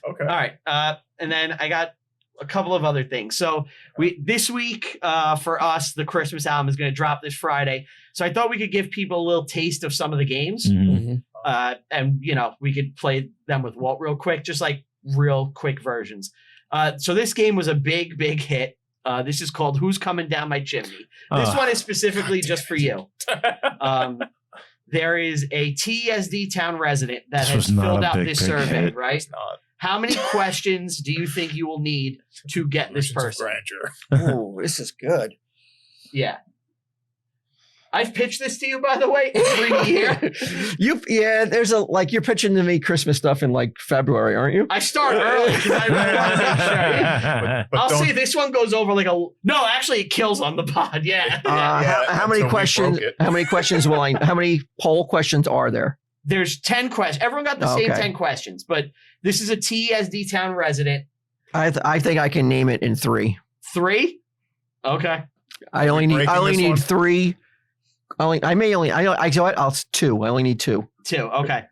Okay. All right. And then I got a couple of other things. So this week for us, the Christmas album is going to drop this Friday. So I thought we could give people a little taste of some of the games. Mm-hmm. And, we could play them with Walt real quick, just like real quick versions. So this game was a big, big hit. This is called Who's Coming Down My Chimney? This one is specifically just for you. There is a TSD town resident that has filled out this survey, hit. right? It's not. How many questions do you think you will need to get this person? Oh, this is good. Yeah. I've pitched this to you, by the way, every year. There's you're pitching to me Christmas stuff in like February, aren't you? I start early because I really want to make sure. I'll say this one goes over no, actually it kills on the pod. Yeah. How many questions? How many questions how many poll questions are there? There's 10 questions. Everyone got the same 10 questions, but this is a TSD town resident. I think I can name it in 3. 3? Okay. I only need 3. I'll 2. I only need 2. 2. Okay.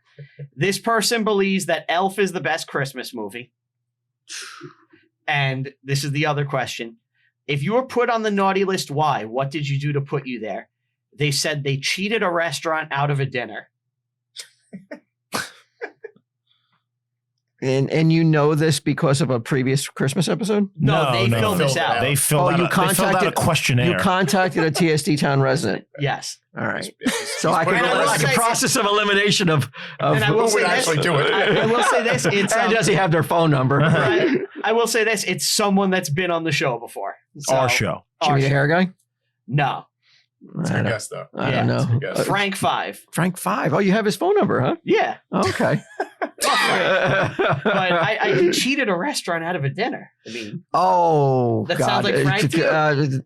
This person believes that Elf is the best Christmas movie. And this is the other question. If you were put on the naughty list, why? What did you do to put you there? They said they cheated a restaurant out of a dinner. And you know this because of a previous Christmas episode? No, they filled this out. They filled out a questionnaire. You contacted a TSD town resident. Yes. All right. So I can process of elimination of and I will who would actually do it. I will say this. It's does he have their phone number? Right. I will say this. It's someone that's been on the show before. So, Our show. Jimmy the hair guy? No. It's a guess, though. I don't know. Frank 5. Frank 5. Oh, you have his phone number, huh? Yeah. Okay. But I cheated a restaurant out of a dinner. I mean, that sounds like Frank to you?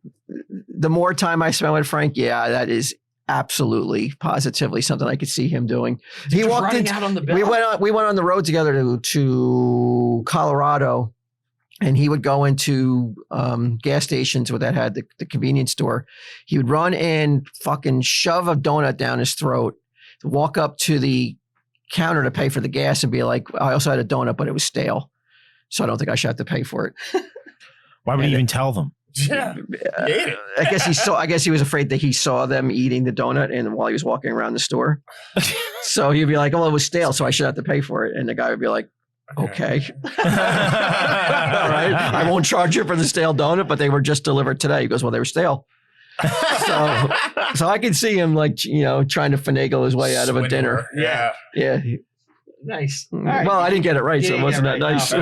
The more time I spend with Frank, that is absolutely, positively something I could see him doing. He walked in. Out on the bill. We went on the road together to Colorado, and he would go into gas stations that had the convenience store. He would run in, fucking shove a donut down his throat, walk up to the counter to pay for the gas and be like, I also had a donut, but it was stale. So I don't think I should have to pay for it. Why would you even tell them? Yeah. I guess he was afraid that he saw them eating the donut and while he was walking around the store. So he'd be like, oh, it was stale, so I should have to pay for it. And the guy would be like, okay. All right. I won't charge you for the stale donut, but they were just delivered today. He goes, well, they were stale. So I can see him trying to finagle his way out of a dinner. Yeah. Nice. Right. Well, I didn't get it right, so it wasn't that nice.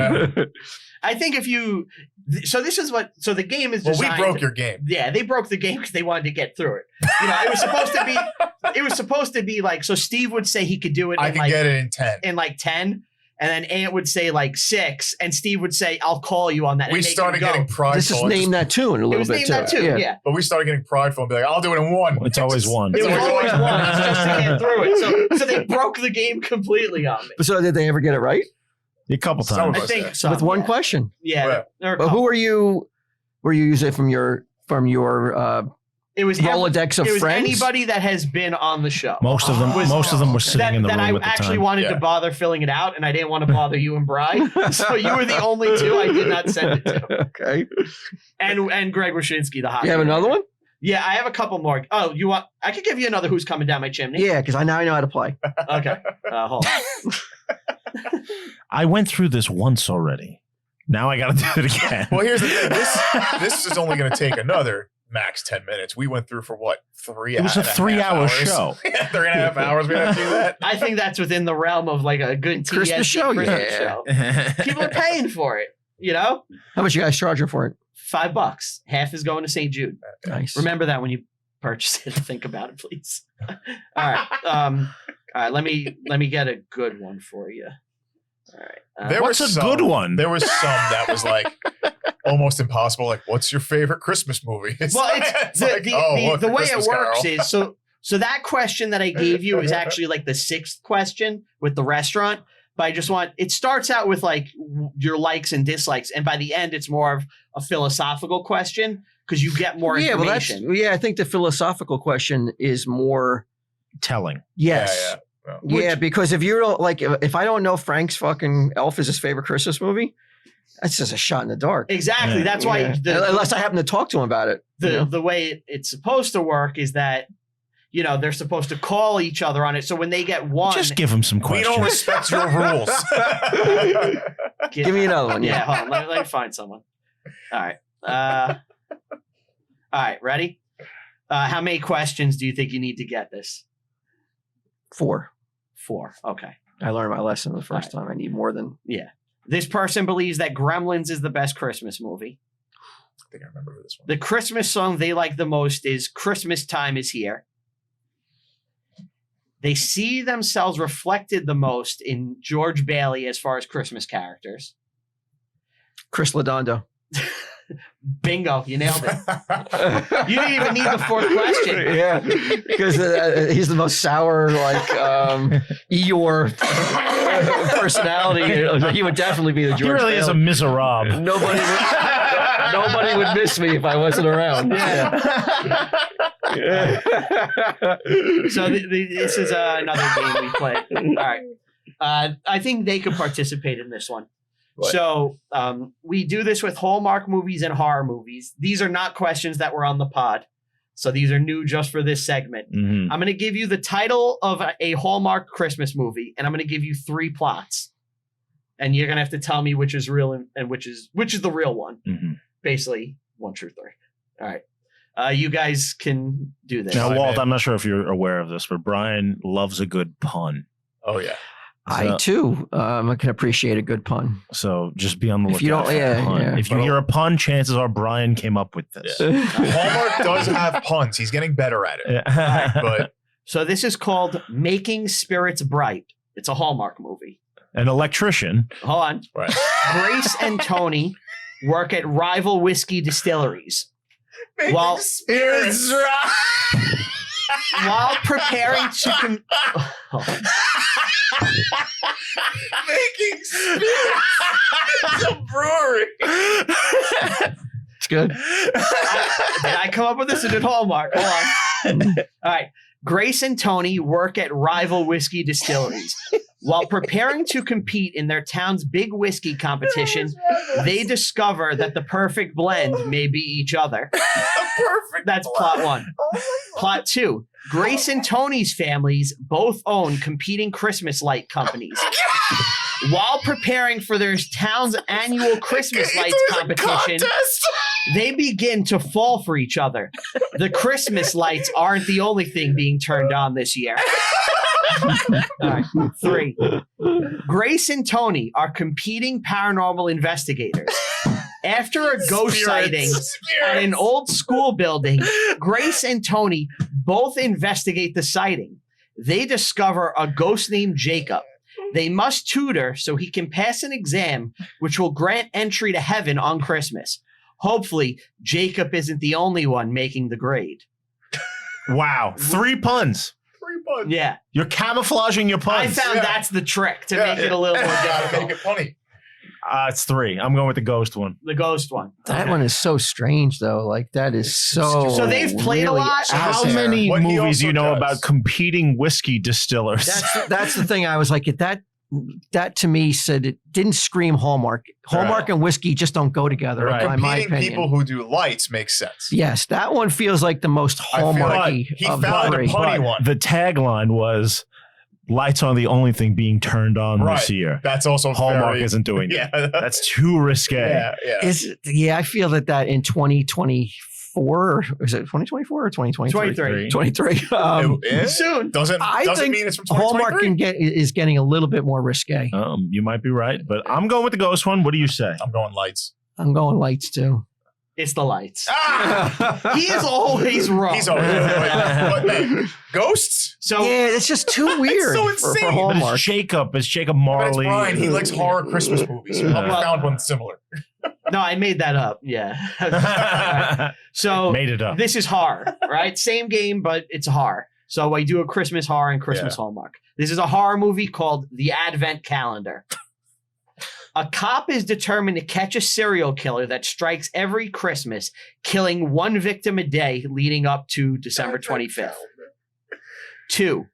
I think so the game is designed. Well, we broke your game. Yeah, they broke the game because they wanted to get through it. It was supposed to be like, so Steve would say he could do it. I can get it in 10. In 10. And then Ant would say 6, and Steve would say, I'll call you on that. We started getting prideful. This is name that tune a little bit too. Yeah. But we started getting prideful and be like, I'll do it in 1. It's always 1. It was always 1. It's just to get through it. So they broke the game completely on me. So did they ever get it right? A couple times. I think so. With one question. Yeah. But who were you using from your it was Rolodex of friends? Anybody that has been on the show. Most of them were sitting in the room at the time. I actually wanted to bother filling it out, and I didn't want to bother you and Bri. So you were the only 2 I did not send it to. Okay. And Greg Wyszynski, the hockey. You have another one? Yeah, I have a couple more. Oh, you want? I could give you another Who's Coming Down My Chimney. Yeah, because now I know how to play. Okay. Hold on. I went through this once already. Now I got to do it again. Well, here's the thing. This is only going to take another max 10 minutes. We went through for what? 3 hours? It was a 3-hour show. 3.5 hours. We have to do that. I think that's within the realm of like a good Christmas show. Show. People are paying for it. How much you guys charging for it? $5. Half is going to St. Jude. Nice. Remember that when you purchase it. Think about it, please. All right. All right. Let me get a good one for you. All right. What's a good one? There was some that was like almost impossible. Like, what's your favorite Christmas movie? The way it works is so that question that I gave you is actually like the 6th question with the restaurant. But it starts out with like your likes and dislikes, and by the end, it's more of a philosophical question because you get more information. I think the philosophical question is more telling. Yes. Yeah, because if you don't like, if I don't know Frank's fucking Elf is his favorite Christmas movie, that's just a shot in the dark. Exactly. Yeah. That's why. Unless I happen to talk to him about it. The way it's supposed to work is that, they're supposed to call each other on it. So when they get one, Just give him some questions. We don't respect your rules. Give me another one. Yeah, hold on. Let me find someone. All right. All right. Ready? How many questions do you think you need to get this? 4. 4. Okay. I learned my lesson the first time. I need more than. Yeah. This person believes that Gremlins is the best Christmas movie. I think I remember this one. The Christmas song they like the most is Christmas Time Is Here. They see themselves reflected the most in George Bailey as far as Christmas characters. Chris Ladondo. Bingo, you nailed it. You didn't even need the 4th question. Yeah, because he's the most sour, Eeyore personality. He would definitely be the George. He really is a Bailey. miserable. Nobody would miss me if I wasn't around. Yeah. So this is another game we play. All right. I think they could participate in this one. What? So we do this with Hallmark movies and horror movies. These are not questions that were on the pod. So these are new just for this segment. Mm-hmm. I'm going to give you the title of a Hallmark Christmas movie, and I'm going to give you 3 plots. And you're going to have to tell me which is real and which is the real one. Mm-hmm. Basically, 1 through 3. All right. You guys can do this. Now, Walt, I'm not sure if you're aware of this, but Brian loves a good pun. Oh, yeah. I too can appreciate a good pun. So just be on the lookout. If you don't, for a pun. yeah. If you hear a pun, chances are Brian came up with this. Yeah. Hallmark does have puns. He's getting better at it. But So this is called Making Spirits Bright. It's a Hallmark movie. An electrician. Hold on. right. Grace and Tony work at rival whiskey distilleries. While spirits while preparing to making spirits. It's a brewery. It's good. Did I come up with this or did Hallmark? Hold on. All right. Grace and Tony work at rival whiskey distilleries. While preparing to compete in their town's big whiskey competition, they discover that the perfect blend may be each other. Perfect. That's plot 1. Plot 2. Grace and Tony's families both own competing Christmas light companies. While preparing for their town's annual Christmas lights competition, they begin to fall for each other. The Christmas lights aren't the only thing being turned on this year. All right. 3. Grace and Tony are competing paranormal investigators. After a ghost sighting at an old school building, Grace and Tony both investigate the sighting. They discover a ghost named Jacob. They must tutor so he can pass an exam which will grant entry to heaven on Christmas. Hopefully, Jacob isn't the only one making the grade. Wow. 3 puns. 3 puns. Yeah. You're camouflaging your puns. I found that's the trick to make it a little more Gotta difficult. make it funny. It's 3. I'm going with the ghost one. The ghost one. That one is so strange, though. Like, that is so. So they've played a really lot? out How there. many What he movies do you also know does. about competing whiskey distillers? That's the thing. I was like, that to me said it didn't scream Hallmark. Hallmark and whiskey just don't go together, Right. by my Competing opinion. people who do lights makes sense. Yes, that one feels like the most I feel like Hallmarky he of found the a three. punny But one. the tagline was, lights aren't the only thing being turned on Right. this year. That's also Hallmark very, isn't doing Yeah. that. That's too risque. Yeah. I feel that in 2024, or is it 2024 or 2023? 23. 23. Soon. Doesn't think mean it's from Hallmark 2023. is getting a little bit more risque. You might be right, but I'm going with the ghost one. What do you say? I'm going lights. I'm going lights too. It's the lights. Ah! He is always wrong. He's always but man, ghosts? So Yeah, it's just too weird so for insane. But Hallmark. it's Jacob. It's Jacob But it's Marley. Brian. He likes horror Christmas movies. I Well- found one similar. no, I made that up. Yeah. So Made it up. this is horror, right? Same game, but it's horror. So I do a Christmas horror and Christmas Hallmark. This is a horror movie called The Advent Calendar. A cop is determined to catch a serial killer that strikes every Christmas, killing 1 victim a day leading up to December 25th. 2.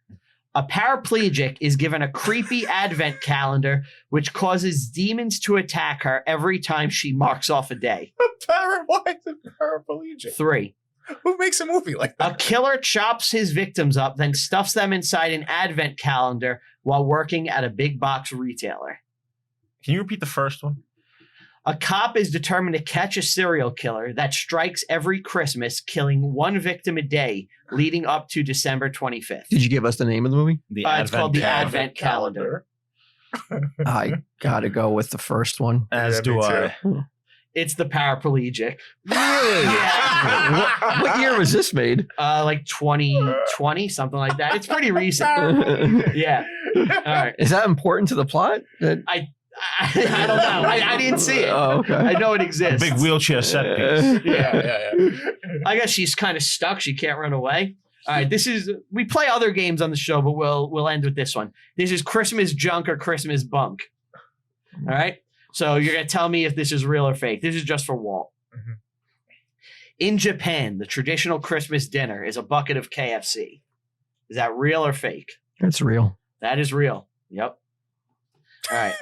A paraplegic is given a creepy advent calendar which causes demons to attack her every time she marks off a day. Why is it paraplegic? 3. Who makes a movie like A that? killer chops his victims up, then stuffs them inside an advent calendar while working at a big box retailer. Can you repeat the first one? A cop is determined to catch a serial killer that strikes every Christmas, killing one victim a day, leading up to December 25th. Did you give us the name of the movie? It's called The Advent Calendar. I gotta go with the first one. As Yeah, do me I. too. It's The Paraplegic. Really? Yeah. What year was this made? Like 2020, something like that. It's pretty recent. Yeah. All right. Is that important to the plot? I don't know. I didn't see it. Oh, okay. I know it exists. Big wheelchair set piece. Yeah. I guess she's kind of stuck. She can't run away. All right, we play other games on the show, but we'll end with this one. This is Christmas junk or Christmas bunk. All right, so you're gonna tell me if this is real or fake. This is just for Walt. Mm-hmm. In Japan, the traditional Christmas dinner is a bucket of KFC. Is that real or fake? It's real. That is real. Yep. All right.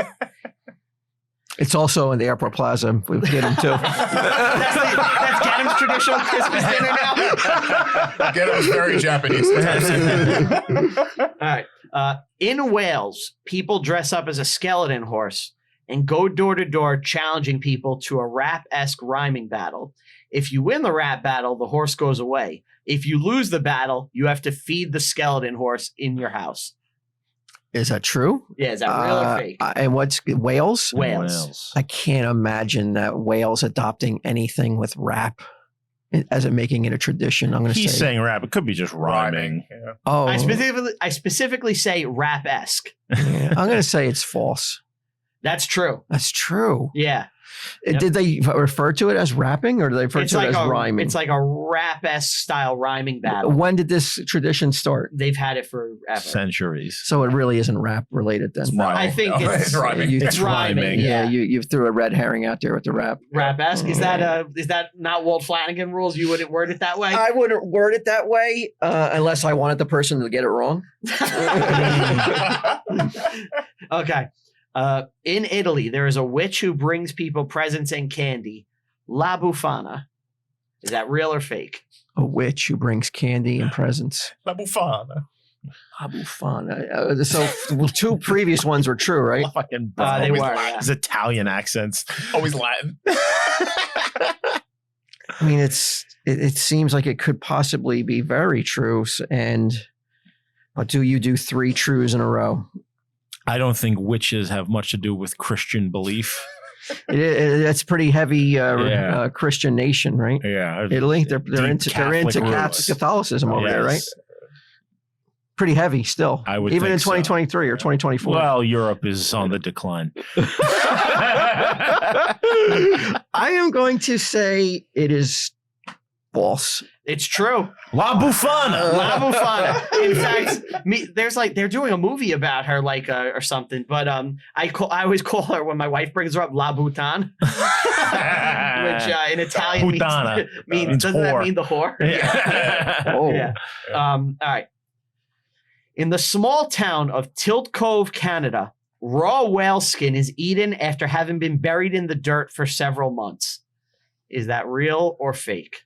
It's also in the Airport Plaza. We get him too. That's Gadam's traditional Christmas dinner now. Gadam's very Japanese. All right. In Wales, people dress up as a skeleton horse and go door to door challenging people to a rap-esque rhyming battle. If you win the rap battle, the horse goes away. If you lose the battle, you have to feed the skeleton horse in your house. Is that true? Yeah, is that real or fake? And what's Wales? Wales. I can't imagine that Wales adopting anything with rap as making it a tradition. I'm going to say. He's saying rap. It could be just rhyming. Yeah. Oh, I specifically say rap-esque. yeah. I'm going to say it's false. That's true. That's true. Yeah. Yep. Did they refer to it as rapping or did they refer to it as rhyming? It's like a rap-esque style rhyming battle. When did this tradition start? They've had it forever. Centuries. So it really isn't rap related then. No, I think no, it's rhyming. It's rhyming. Yeah, Yeah. you threw a red herring out there with the rap. Rap-esque. Is that not Walt Flanagan rules? You wouldn't word it that way? I wouldn't word it that way unless I wanted the person to get it wrong. Okay. In Italy, there is a witch who brings people presents and candy. La Bufana. Is that real or fake? A witch who brings candy and presents. La Bufana. La Bufana. So two previous ones were true, right? Fucking They always were. Latin. Yeah. his Italian accents. Always Latin. I mean, it seems like it could possibly be very true. But do you do 3 trues in a row? I don't think witches have much to do with Christian belief. It's pretty heavy Yeah. Christian nation, right? Yeah. Italy, they're into Catholic roots. Catholicism over there, right? Yes. Pretty heavy still. I would even think in so. 2023 or 2024. Well, Europe is on the decline. I am going to say it is false. It's true. La Bufana. La Bufana. In fact, they're doing a movie about her, or something. But I always call her when my wife brings her up La Butan, which in Italian Putana. means doesn't that whore. mean the whore? Yeah. Oh, Yeah. All right. In the small town of Tilt Cove, Canada, raw whale skin is eaten after having been buried in the dirt for several months. Is that real or fake?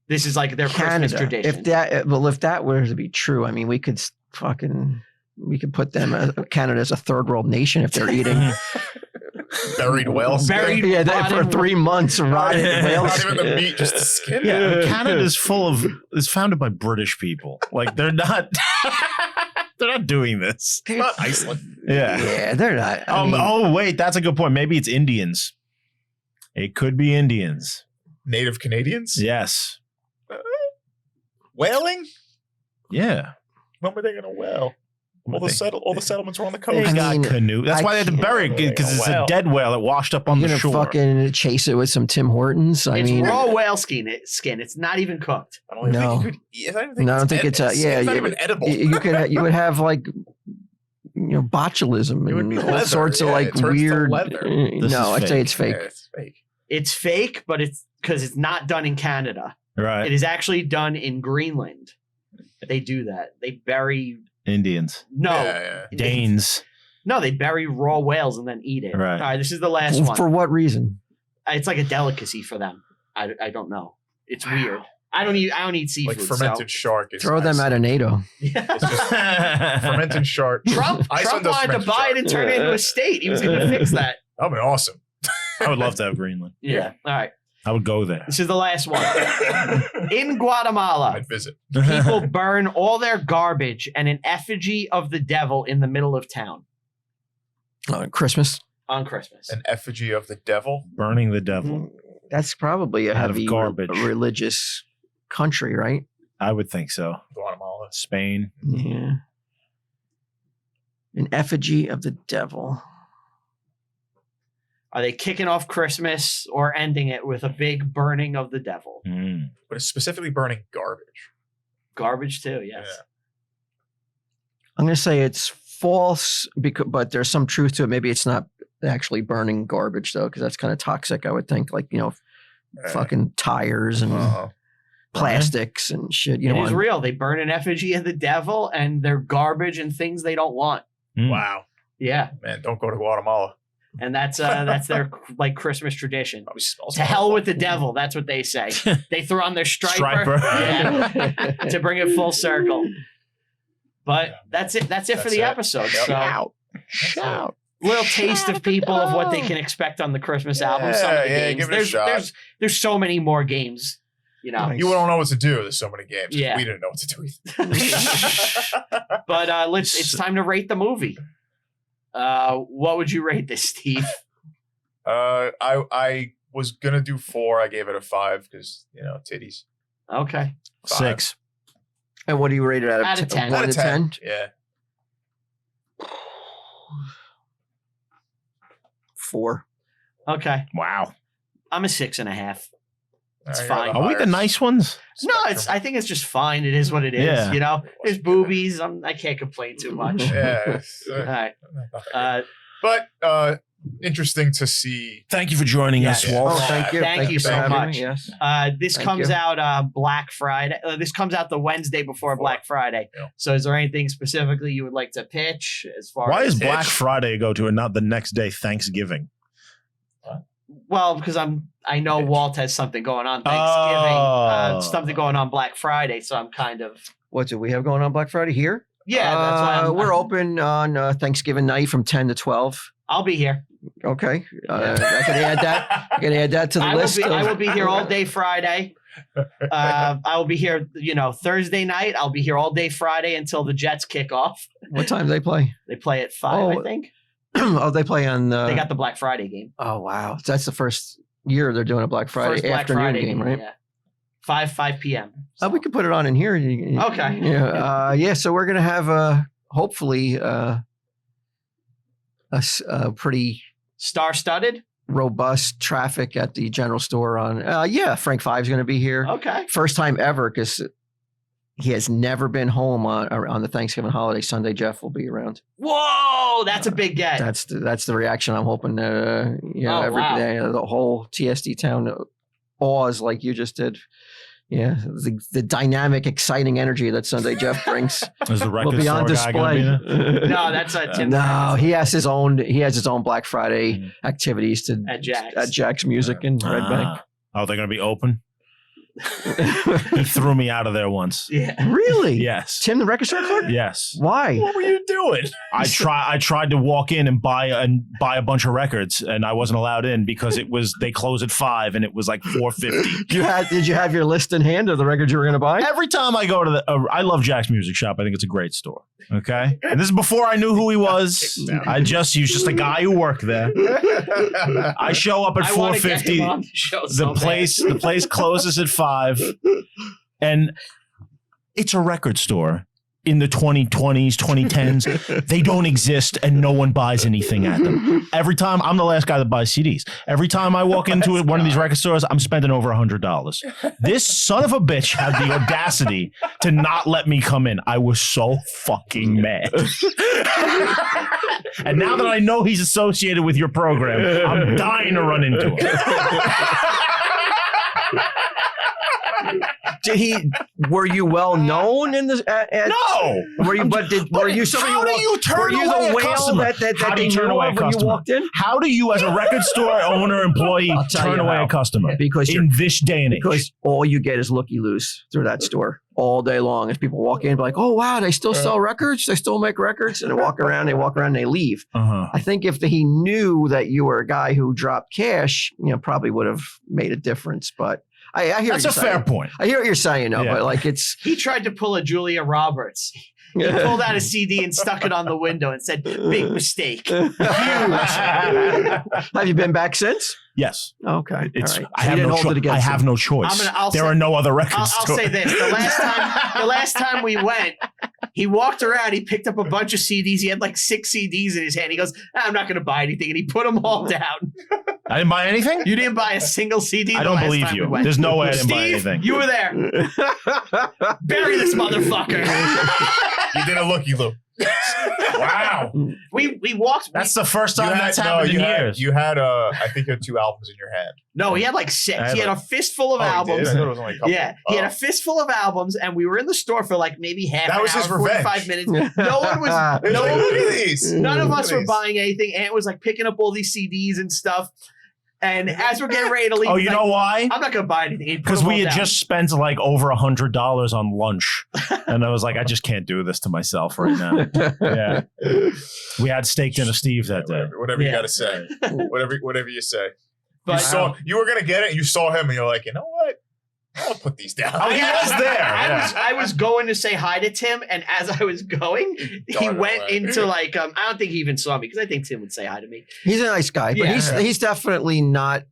This is like their Christmas tradition. If that were to be true, I mean, we could put them Canada as a third world nation if they're eating Buried whales. Buried for rotten whale. 3 months rotting whale Not even the skin. meat, just the skin. Yeah, Canada's is founded by British people. Like they're not doing this. It's not Iceland. Yeah. Yeah, they're not. I mean, Oh wait, that's a good point. Maybe it's Indians. It could be Indians. Native Canadians? Yes. Whaling? Yeah. When were they going to whale? All the settlements were on the They coast. got canoe. That's why they had to bury it because it's a dead whale that washed up on you're the gonna shore. fucking chase it with some Tim Hortons. I It's mean, raw whale skin. It's not even cooked. I don't even No. think you could eat it. I don't think No, I don't think it's not even edible. you would have like botulism It would and be all leather. sorts of Yeah, like it turns to weird. leather. This No, is I'd say fake. it's fake. Yeah, it's fake. It's fake, but it's because it's not done in Canada. Right. It is actually done in Greenland. They do that. They bury Indians. No. Yeah. Danes. No, they bury raw whales and then eat it. Right. All right, this is the last one. For what reason? It's like a delicacy for them. I don't know. It's weird. I don't eat seafood. Like fermented shark. Is Throw them out of NATO. It's just fermented shark. Trump Iceland does wanted to fermented buy shark. it and turn it into a state. He was going to fix that. That would be awesome. I would love to have Greenland. Yeah. All right. I would go there. This is the last one. In Guatemala, I'd visit. people burn all their garbage and an effigy of the devil in the middle of town Christmas. on Christmas. An effigy of the devil. Burning the devil. That's probably a Out of heavy garbage. religious country, right? I would think so. Guatemala. Spain. Yeah. An effigy of the devil. Are they kicking off Christmas or ending it with a big burning of the devil? Mm. But it's specifically burning garbage. Garbage too, yes. Yeah. I'm going to say it's false, but there's some truth to it. Maybe it's not actually burning garbage, though, because that's kind of toxic, I would think. Like, fucking tires and plastics and shit. It is real. They burn an effigy of the devil and they're garbage and things they don't want. Mm. Wow. Yeah. Man, don't go to Guatemala. And that's their like Christmas tradition. Probably smells To hell with the devil. That's what they say. They throw on their striper. Striper. Yeah, to bring it full circle. But that's it. That's it for That's the it. episode. Yep. So Shout. little taste of people of what they can expect on the Christmas album. Some of the games. give it a shot. There's so many more games. Nice. You don't know what to do. There's so many games. Yeah. We didn't know what to do either. But it's time to rate the movie. What would you rate this, Steve? I was gonna do 4. I gave it a 5 because titties. Okay. 5. 6. And what do you rate it Out of 10. 1 Out to of 10? Yeah. 4. Okay. Wow. I'm a 6.5. It's All right, fine. you're Are we the higher nice ones? No, I think it's just fine. It is what it is. Yeah. There's boobies. I can't complain too much. Yeah. All right. Not that good. But interesting to see. Thank you for joining us, Yeah. Walt. Oh, thank you. Thank you for so having me. much. Yes. This Thank comes you. out Black Friday. This comes out the Wednesday before Black Friday. Yeah. So is there anything specifically you would like to pitch as far Why as is Black Pitch? Friday go to and not the next day, Thanksgiving? Well, because I know Walt has something going on Thanksgiving, Oh. something going on Black Friday, so I'm kind of What do we have going on Black Friday here? yeah. That's why we're open on Thanksgiving night from 10 to 12. I'll be here. Okay. I can add that. I can add that to the list. I will be here all day Friday. I will be here, Thursday night. I'll be here all day Friday until the Jets kick off. What time do they play? They play at 5, I Oh, think. Oh, they play on. They got the Black Friday game. Oh wow, that's the first year they're doing a Black Friday First Black afternoon Friday game, right? Yeah. 5 p.m. Oh, we could put it on in here. Okay. Yeah. Yeah. So we're gonna have hopefully a pretty Star-studded. robust traffic at the general store on. Yeah, Frank Five's gonna be here. Okay. First time ever because he has never been home on the Thanksgiving holiday. Sunday, Jeff will be around. Whoa, that's a big get. That's the reaction I'm hoping. Oh, Every wow. day, the whole TSD town awes like you just did. Yeah, the dynamic, exciting energy that Sunday Jeff brings Is the will record be on store guy gonna display. be there? No, that's Tim. No, he has his own. He has his own Black Friday Mhm. activities At Jack's. Jack's Music in Red Bank. Ah. Oh, they're going to be open? He threw me out of there once. Yeah. Really? Yes. Tim, the record store clerk? Yes. Why? What were you doing? I tried to walk in and buy a bunch of records, and I wasn't allowed in because they close at 5 and it was like $4.50. Did you have your list in hand of the records you were going to buy? Every time I go to I love Jack's Music Shop. I think it's a great store. Okay, and this is before I knew who he was. He was just a guy who worked there. I show up at I wanna get him 4:50. on the show so The place closes at 5, and it's a record store in the 2020s, 2010s. They don't exist, and no one buys anything at them. Every time, I'm the last guy that buys CDs. Every time I walk into one of these record stores, I'm spending over $100. This son of a bitch had the audacity to not let me come in. I was so fucking mad. And now that I know he's associated with your program, I'm dying to run into him. Were you well known in the? No. Were you? Were you somebody? How do you turn were you away the a whale customer? that How do they you turn knew away a of when you customer? walked in? How do you, as a record store owner employee, I'll tell turn you away how. a customer? Because in this day and age. Because all you get is looky-loos through that store all day long. As people walk in, be like, "Oh wow, they still sell records. They still make records," and they walk around. And they leave. I think if he knew that you were a guy who dropped cash, probably would have made a difference. But I hear that's a fair point. I hear what you're saying, though. Yeah. But like it's He tried to pull a Julia Roberts. He pulled out a CD and stuck it on the window and said, "Big mistake." Huge. Have you been back since? Yes. Okay. It's. All right. I So you have didn't no hold it choice. against I have him. no choice. I'll there say- are no other record I'll stores. say this: the last time we went, he walked around. He picked up a bunch of CDs. He had like 6 CDs in his hand. He goes, "I'm not going to buy anything," and he put them all down. I didn't buy anything. You didn't buy a single CD. I the don't last believe time you. we went. There's no way I didn't buy Steve, anything. you were there. Bury this motherfucker. You did a looky-loo. Wow. We walked. That's the first time that's happened in years. You had, I think you had 2 albums in your hand. No, he had like 6. I had He had a fistful of Oh, he did? albums. I thought it was only a couple. Yeah, he had Oh. a fistful of albums, and we were in the store for like maybe half That an was hour, his revenge. 45 minutes. No one was. It was No like, one look at these. None of Look us at were these. buying anything. Ant was like picking up all these CDs and stuff. And as we're getting ready to leave, Oh, he's you like, know why? I'm not going to buy anything. He put Because them we all had down. just spent like over $100 on lunch, and I was like, I just can't do this to myself right now. Yeah, we had steak dinner, Steve, that day. Whatever you Yeah. got to say. Whatever you say. But You were gonna get it. You saw him, and you're like, you know what? I'll put these down. Oh, he was there. I was going to say hi to Tim, and as I was going, he Darn went away. into like I don't think he even saw me because I think Tim would say hi to me. He's a nice guy, but Yeah. he's definitely not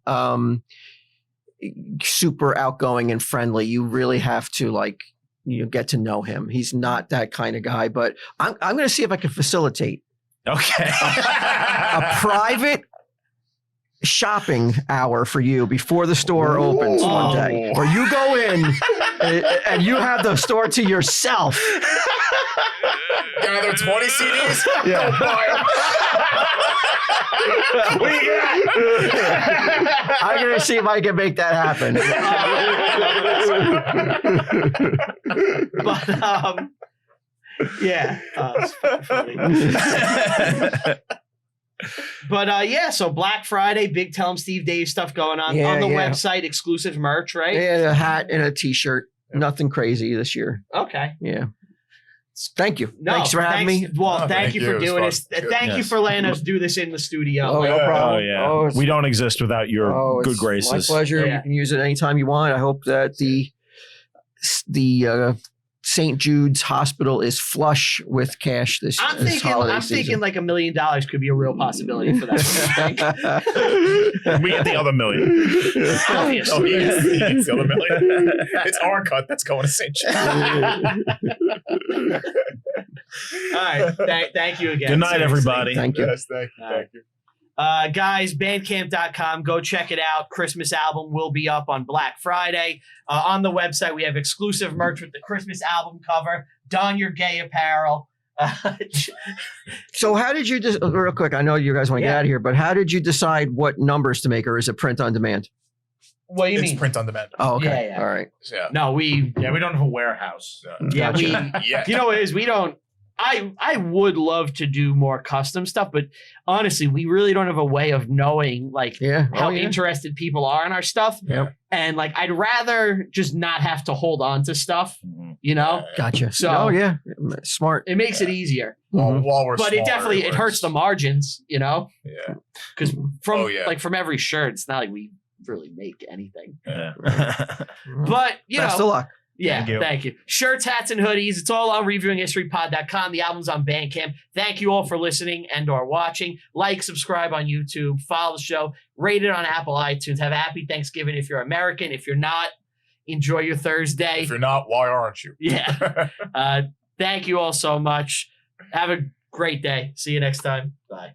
super outgoing and friendly. You really have to get to know him. He's not that kind of guy. But I'm going to see if I can facilitate Okay. a private shopping hour for you before the store opens one day, where you go in and you have the store to yourself. Gather 20 CDs. Yeah. Don't buy 'em. I'm going to see if I can make that happen. But yeah, it's funny. But so Black Friday, big Tell 'em Steve Dave stuff going on Yeah, on the yeah. website, exclusive merch, right? Yeah, a hat and a t-shirt. Nothing crazy this year. Okay. Yeah. Thank you. No, Thanks for having me. Well, Oh, thank you for It was doing fun. this. Thank you Yes. for letting us do this in the studio. Oh, no yeah. problem. Oh yeah, Oh, it's- we don't exist without your good it's graces. My pleasure. Yeah. You can use it anytime you want. I hope that the St. Jude's Hospital is flush with cash this I'm this holiday thinking season. like $1 million could be a real possibility for that. We get the other $1 million. Obviously. Oh, yes. It's the other million. It's our cut that's going to St. Jude. All right. Thank you again. Good night, Seriously. everybody. Thank you. Yes, thank you. All right. Thank you. Guys, bandcamp.com. Go check it out. Christmas album will be up on Black Friday. On the website, we have exclusive merch with the Christmas album cover. Don your gay apparel. So how did you just real quick? I know you guys want to get Yeah. out of here, but how did you decide what numbers to make, or is it print on demand? What do you It's mean? print on demand. Oh, okay. Yeah, yeah. All right. Yeah. No, we don't have a warehouse. yeah, we Yeah. you know what it is, we don't I would love to do more custom stuff, but honestly, we really don't have a way of knowing like Yeah. how Oh, yeah. interested people are in our stuff. Yep. And like I'd rather just not have to hold on to stuff, you know? Gotcha. So- oh yeah, smart. It makes it easier. Mhm. While we're But it smaller, definitely it hurts the margins, you know? Yeah. Because from Oh, yeah. like from every shirt, it's not like we really make anything. Yeah. But you Best know, of luck. yeah, Thank thank you. you. Shirts, hats, and hoodies. It's all on reviewinghistorypod.com. The album's on Bandcamp. Thank you all for listening and or watching. Like, subscribe on YouTube. Follow the show. Rate it on Apple iTunes. Have a happy Thanksgiving if you're American. If you're not, enjoy your Thursday. If you're not, why aren't you? Yeah. Thank you all so much. Have a great day. See you next time. Bye.